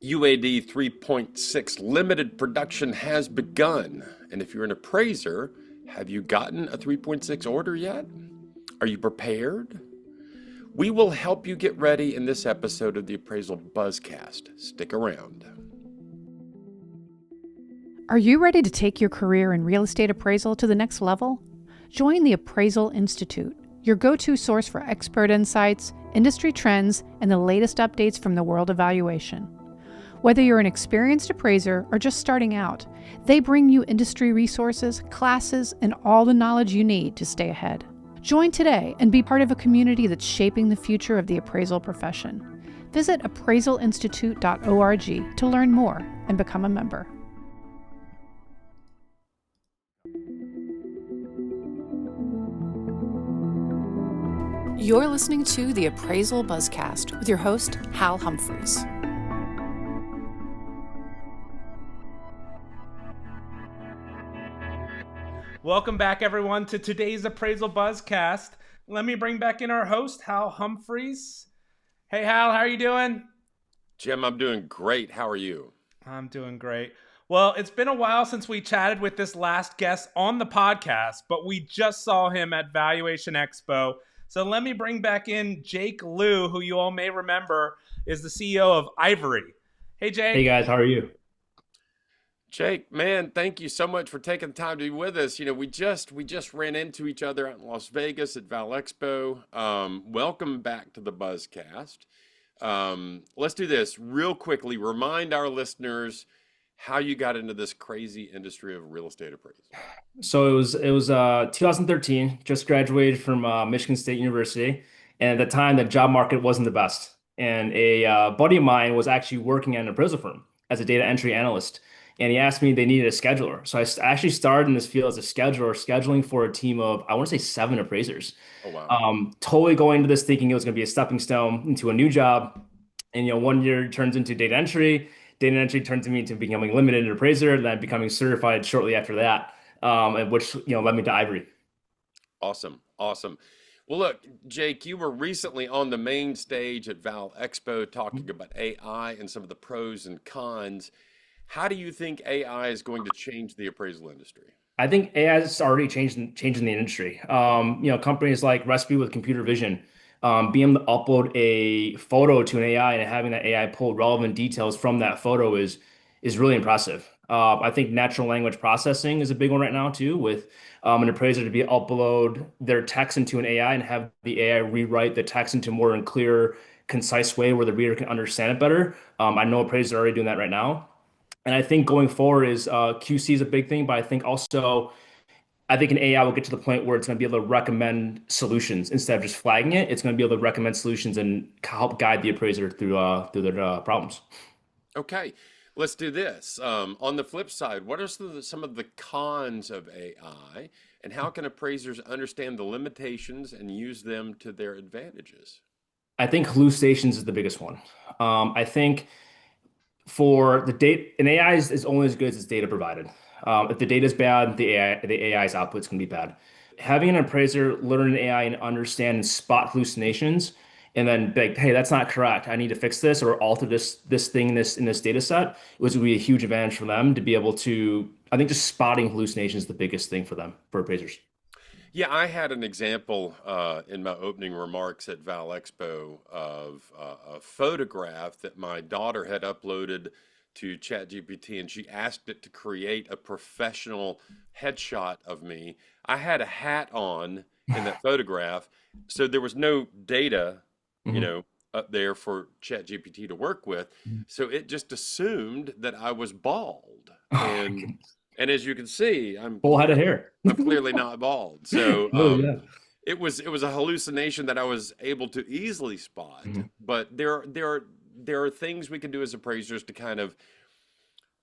UAD 3.6 limited production has begun. And if you're an appraiser, have you gotten a 3.6 order yet? Are you prepared? We will help you get ready in this episode of the Appraisal Buzzcast. Stick around. Are you ready to take your career in real estate appraisal to the next level? Join the Appraisal Institute, your go-to source for expert insights, industry trends, and the latest updates from the world of valuation. Whether you're an experienced appraiser or just starting out, they bring you industry resources, classes, and all the knowledge you need to stay ahead. Join today and be part of a community that's shaping the future of the appraisal profession. Visit appraisalinstitute.org to learn more and become a member. You're listening to the Appraisal Buzzcast with your host, Hal Humphreys. Welcome back, everyone, to today's Appraisal Buzzcast. Let me bring back in our host, Hal Humphreys. Hey, Hal, how are you doing? Jim, I'm doing great. How are you? I'm doing great. Well, it's been a while since we chatted with this last guest on the podcast, but we just saw him at Valuation Expo. So let me bring back in Jake Lew, who you all may remember is the CEO of Ivory. Hey, Jake. Hey, guys. How are you? Jake, man, thank you so much for taking the time to be with us. You know, we just ran into each other out in Las Vegas at Val Expo. Welcome back to the Buzzcast. Let's do this real quickly. Remind our listeners how you got into this crazy industry of real estate appraisal. So it was 2013. Just graduated from Michigan State University, and at the time the job market wasn't the best. And a buddy of mine was actually working at an appraisal firm as a data entry analyst. And he asked me they needed a scheduler. So I actually started in this field as a scheduler, scheduling for a team of, I want to say 7 appraisers. Oh, wow. Totally going into this thinking it was going to be a stepping stone into a new job. And, 1 year turns into data entry. Data entry turns me into becoming limited appraiser, then becoming certified shortly after that, which, led me to Ivory. Awesome. Well, look, Jake, you were recently on the main stage at Val Expo talking about AI and some of the pros and cons. How do you think AI is going to change the appraisal industry? I think AI is already changing the industry. Companies like Recipe with computer vision, being able to upload a photo to an AI and having that AI pull relevant details from that photo is really impressive. I think natural language processing is a big one right now too, with an appraiser to be upload their text into an AI and have the AI rewrite the text into more and clear, concise way where the reader can understand it better. I know appraisers are already doing that right now. And I think going forward is QC is a big thing, but I think an AI will get to the point where it's going to be able to recommend solutions instead of just flagging it. It's going to be able to recommend solutions and help guide the appraiser through their problems. Okay, let's do this. On the flip side, what are some of the cons of AI, and how can appraisers understand the limitations and use them to their advantages? I think hallucinations is the biggest one. I think for the data, an AI is only as good as its data provided. If the data is bad, the AI's output is going to be bad. Having an appraiser learn an AI and understand and spot hallucinations, and then be like, hey, that's not correct. I need to fix this or alter this thing in this data set. It would be a huge advantage for them to be able to. I think just spotting hallucinations is the biggest thing for them, for appraisers. Yeah, I had an example in my opening remarks at Val Expo of a photograph that my daughter had uploaded to ChatGPT, and she asked it to create a professional headshot of me. I had a hat on in that photograph, so there was no data, Mhm. up there for ChatGPT to work with. So it just assumed that I was bald, Oh my and goodness. and as you can see, Full head of hair. I'm clearly not bald. So Oh yeah. it was a hallucination that I was able to easily spot. Mhm. But there are things we can do as appraisers to kind of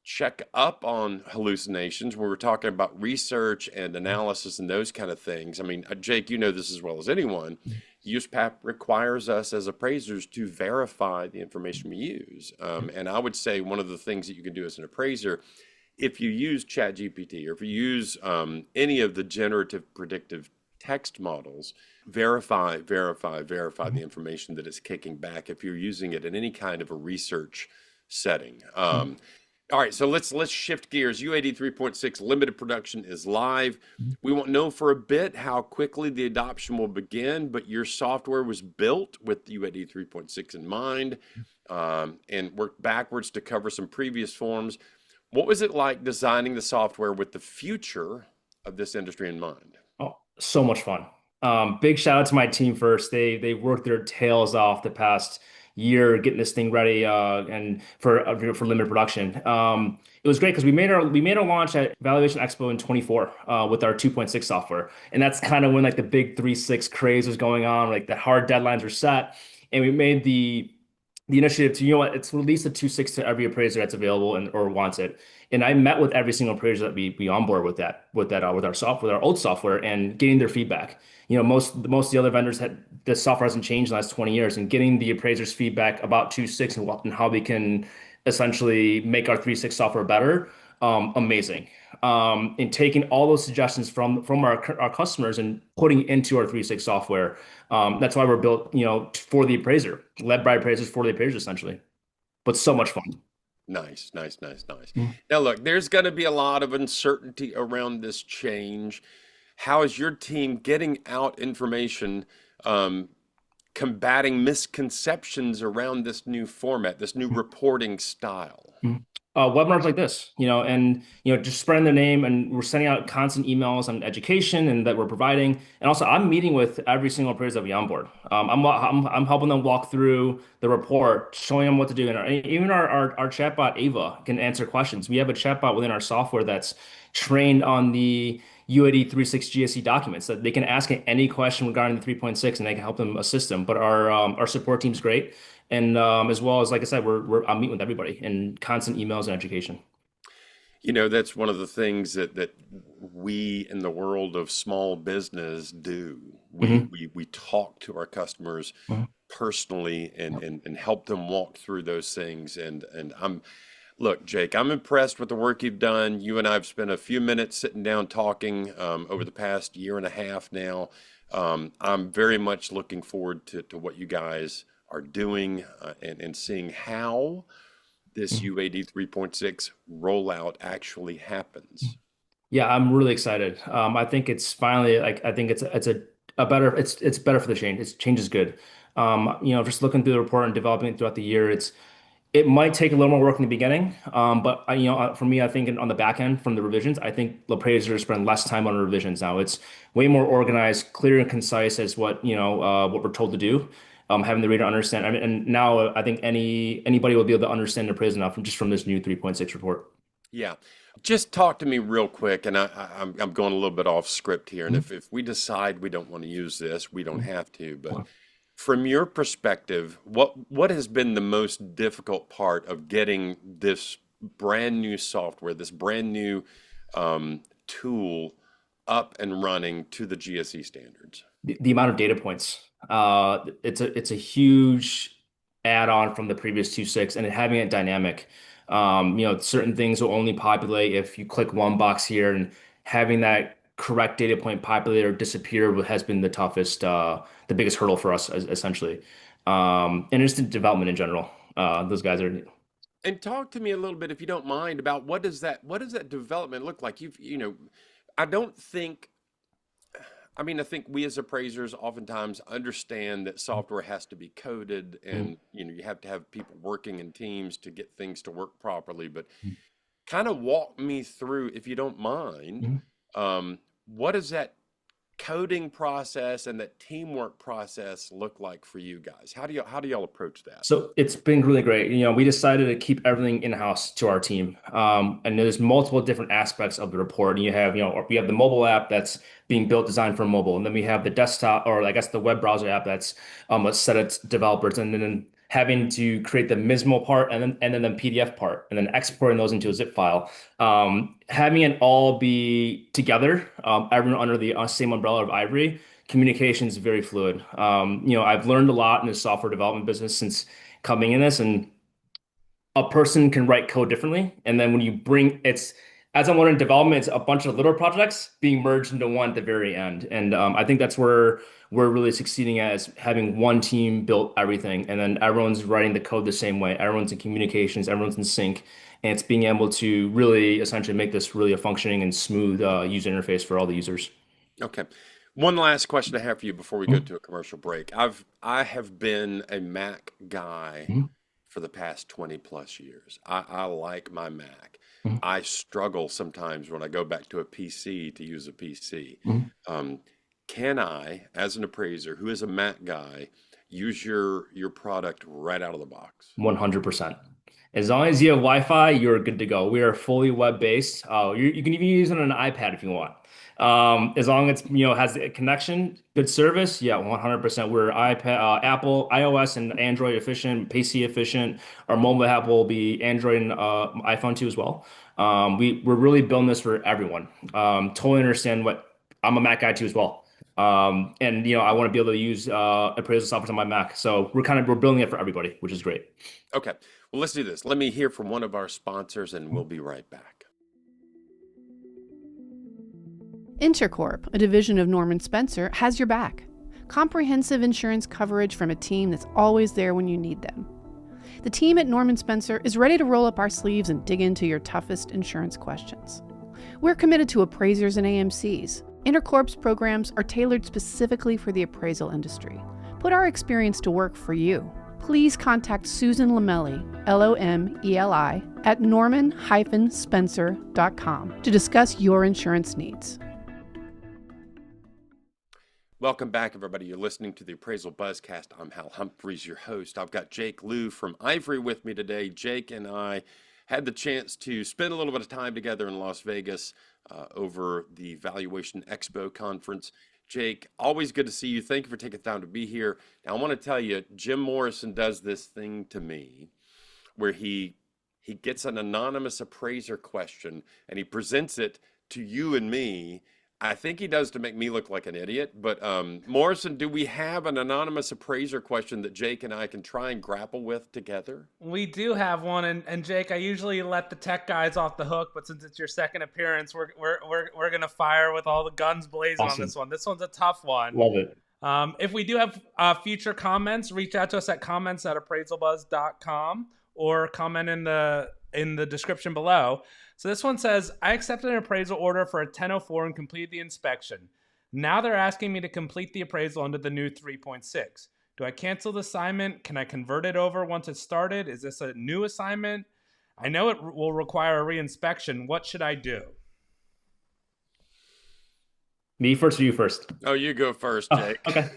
check up on hallucinations when we're talking about research and analysis and those kind of things. I mean, Jake, you know this as well as anyone. USPAP requires us as appraisers to verify the information we use. And I would say one of the things that you can do as an appraiser, if you use ChatGPT or if you use any of the generative predictive text models, verify the information that it's kicking back if you're using it in any kind of a research setting. All right, so let's shift gears. UAD 3.6 limited production is live. We won't know for a bit how quickly the adoption will begin, but your software was built with UAD 3.6 in mind, and worked backwards to cover some previous forms. What was it like designing the software with the future of this industry in mind? Oh, so much fun. Big shout out to my team first. They worked their tails off the past year getting this thing ready and for limited production. It was great because we made our launch at Valuation Expo in 24 with our 2.6 software, and that's kind of when like the big 3.6 craze was going on. Like the hard deadlines were set, and we made the initiative to, you know what, it's release a 2.6 to every appraiser that's available and or wants it. And I met with every single appraiser that we onboard with our software, with our old software, and getting their feedback. You know, most of the other vendors had the software hasn't changed in the last 20 years, and getting the appraisers' feedback about 2.6 and how we can essentially make our 3.6 software better, amazing. And taking all those suggestions from our customers and putting into our 3.6 software. That's why we're built, you know, for the appraiser, led by appraisers for the appraiser, essentially. But so much fun. Nice, nice, nice, nice. Mm. Now, look, there's going to be a lot of uncertainty around this change. How is your team getting out information, combating misconceptions around this new format, this new reporting style? Mhm. Webinars like this, you know, and you know, just spreading their name, and we're sending out constant emails on education and that we're providing. And also, I'm meeting with every single appraiser that we onboard. I'm helping them walk through the report, showing them what to do. And even our chatbot Ava can answer questions. We have a chatbot within our software that's trained on the UAD 3.6 GSE documents that they can ask any question regarding the 3.6, and they can help them assist them. But our support team's great. And as well as, like I said, I'm meeting with everybody and constant emails and education. You know, that's one of the things that we in the world of small business do. We Hmm. we we talk to our customers Hmm. personally and help them walk through those things. And look, Jake, I'm impressed with the work you've done. You and I have spent a few minutes sitting down talking over the past year and a half now. I'm very much looking forward to what you guys are doing and seeing how this UAD 3.6 rollout actually happens. Yeah, I'm really excited. I think it's finally like I think it's a better it's better for the change. It's change is good. You know, just looking through the report and developing it throughout the year, it might take a little more work in the beginning. But you know, for me, I think on the back end from the revisions, I think the appraisers spend less time on revisions now. It's way more organized, clear and concise as what we're told to do. Having the reader understand. I mean, and now I think anybody will be able to understand the appraisal now from this new 3.6 report. Yeah. Just talk to me real quick, and I'm going a little bit off script here. And if we decide we don't want to use this, we don't have to. But from your perspective, what has been the most difficult part of getting this brand new software, this brand new tool up and running to the GSE standards? The amount of data points. It's a huge add-on from the previous 2.6, and having it dynamic. You know, certain things will only populate if you click one box here, and having that correct data point populate or disappear has been the biggest hurdle for us, essentially. And instant development in general. Those guys are. And talk to me a little bit, if you don't mind, about what does that development look like? I don't think I mean, I think we as appraisers oftentimes understand that software has to be coded and you have to have people working in teams to get things to work properly. But kind of walk me through, if you don't mind, Mhm. what does that coding process and that teamwork process look like for you guys? How do y'all approach that? So it's been really great. You know, we decided to keep everything in-house to our team. And there's multiple different aspects of the report. And we have the mobile app that's being built, designed for mobile. And then we have the desktop, or I guess the web browser app that's a set of developers. And then having to create the MISMO part and then the PDF part, and then exporting those into a zip file. Having it all be together, everyone under the same umbrella of Ivory, communication is very fluid. You know, I've learned a lot in the software development business since coming in this, and a person can write code differently. And then when you bring as I'm learning development, it's a bunch of little projects being merged into one at the very end. And I think that's where we're really succeeding at, is having one team built everything, and then everyone's writing the code the same way. Everyone's in communications, everyone's in sync, and it's being able to really essentially make this really a functioning and smooth user interface for all the users. Okay. One last question I have for you before we go to a commercial break. I have been a Mac guy Mhm. for the past 20 plus years. I like my Mac. Mhm. I struggle sometimes when I go back to a PC to use a PC. Mhm. Um, can I, as an appraiser who is a Mac guy, use your product right out of the box? 100%. As long as you have Wi-Fi, you're good to go. We are fully web-based. You can even use it on an iPad if you want. As long as has a connection, good service, yeah, 100%. We're iPad, Apple, iOS, and Android efficient, PC efficient. Our mobile app will be Android and iPhone too as well. We're really building this for everyone. Totally understand what I'm a Mac guy too as well. And I want to be able to use appraisal software on my Mac. So we're building it for everybody, which is great. Okay. Well, let's do this. Let me hear from one of our sponsors and we'll be right back. Intercorp, a division of Norman Spencer, has your back. Comprehensive insurance coverage from a team that's always there when you need them. The team at Norman Spencer is ready to roll up our sleeves and dig into your toughest insurance questions. We're committed to appraisers and AMCs. Intercorp's programs are tailored specifically for the appraisal industry. Put our experience to work for you. Please contact Susan Lomeli, Lomeli, at norman-spencer.com to discuss your insurance needs. Welcome back, everybody. You're listening to the Appraisal Buzzcast. I'm Hal Humphreys, your host. I've got Jake Lew from Ivory with me today. Jake and I had the chance to spend a little bit of time together in Las Vegas over the Valuation Expo conference. Jake, always good to see you. Thank you for taking time to be here. Now, I want to tell you, Jim Morrison does this thing to me where he gets an anonymous appraiser question and he presents it to you and me. I think he does to make me look like an idiot. But Morrison, do we have an anonymous appraiser question that Jake and I can try and grapple with together? We do have one, and Jake, I usually let the tech guys off the hook, but since it's your second appearance, we're gonna fire with all the guns blazing on Awesome. this one. This one's a tough one. Love it. If we do have future comments, reach out to us at comments@appraisalbuzz.com or comment in the description below. So this one says, I accepted an appraisal order for a 1004 and completed the inspection. Now they're asking me to complete the appraisal under the new 3.6. Do I cancel the assignment? Can I convert it over once it's started? Is this a new assignment? I know it will require a reinspection. What should I do? Me first or you first? Oh, you go first, Oh, Jake. okay.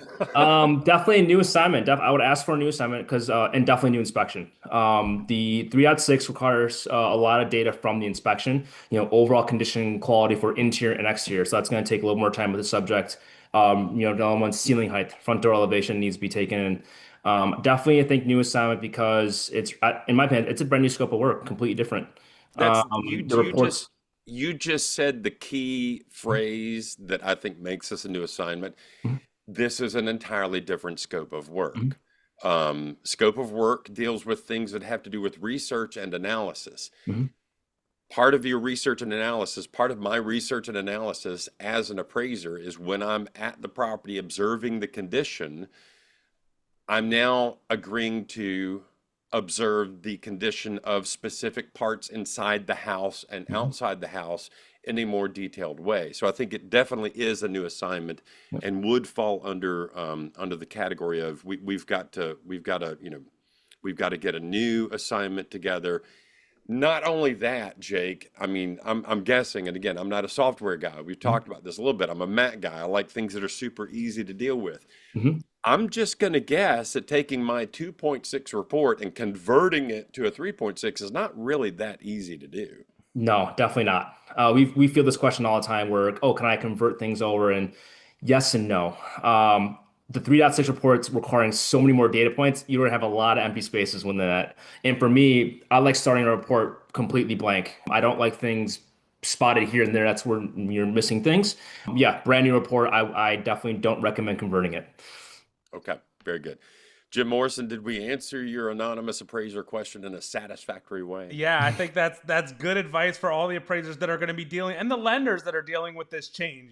Definitely a new assignment. I would ask for a new assignment because and definitely new inspection. The 3.6 requires a lot of data from the inspection, overall condition quality for interior and exterior. So that's going to take a little more time with the subject. The one's ceiling height, front door elevation needs to be taken. Definitely, I think new assignment because it's, in my opinion, it's a brand new scope of work, completely different. That's you The you just reports. you just said the key phrase that I think makes this a new assignment. Mhm. This is an entirely different scope of Mhm. work. Scope of work deals with things that have to do with research and analysis. Mhm. Part of your research and analysis, part of my research and analysis as an appraiser is when I'm at the property observing the condition, I'm now agreeing to observe the condition of specific parts inside the house and Mhm. outside the house in a more detailed way. So I think it definitely is a new assignment Yep. and would fall under the category of we've got to get a new assignment together. Not only that, Jake, I mean, I'm guessing, and again, I'm not a software guy. We've talked about this a little bit. I'm a Mac guy. I like things that are super easy to deal with. Mhm. I'm just going to guess that taking my 2.6 report and converting it to a 3.6 is not really that easy to do. No, definitely not. We feel this question all the time where, oh, can I convert things over? And yes and no. The 3.6 reports requiring so many more data points, you're gonna have a lot of empty spaces within that. And for me, I like starting a report completely blank. I don't like things spotted here and there. That's where you're missing things. Yeah, brand new report. I definitely don't recommend converting it. Okay, very good. Jim Morrison, did we answer your anonymous appraiser question in a satisfactory way? Yeah, I think that's good advice for all the appraisers that are going to be dealing, and the lenders that are dealing with this change,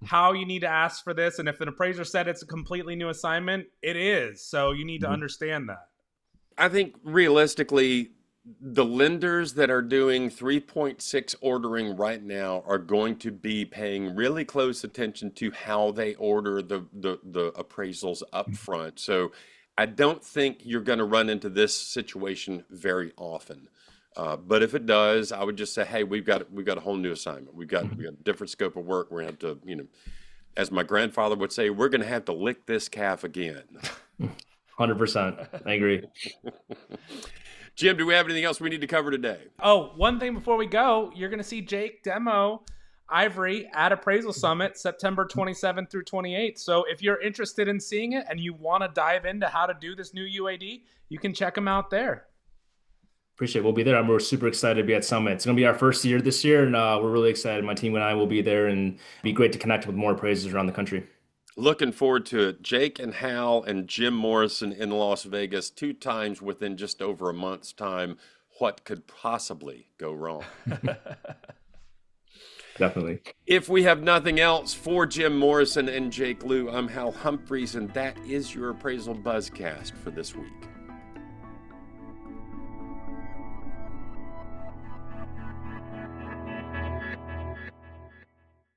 how you need to ask for this. And if an appraiser said it's a completely new assignment, it is. So you need to understand that. I think realistically, the lenders that are doing 3.6 ordering right now are going to be paying really close attention to how they order the appraisals up front. So I don't think you're going to run into this situation very often. But if it does, I would just say, hey, we've got a whole new assignment. We've got a different scope of work. We're going to have to, as my grandfather would say, we're going to have to lick this calf again. 100%. I agree. Jim, do we have anything else we need to cover today? Oh, one thing before we go, you're going to see Jake demo Ivory at Appraisal Summit, September 27th through 28th. So if you're interested in seeing it and you want to dive into how to do this new UAD, you can check him out there. Appreciate it. We'll be there. We're super excited to be at Summit. It's going to be our first year this year, and we're really excited. My team and I will be there, and it'd be great to connect with more appraisers around the country. Looking forward to it. Jake and Hal and Jim Morrison in Las Vegas 2 times within just over a month's time. What could possibly go wrong? Definitely. If we have nothing else, for Jim Morrison and Jake Lew, I'm Hal Humphreys, and that is your Appraisal Buzzcast for this week.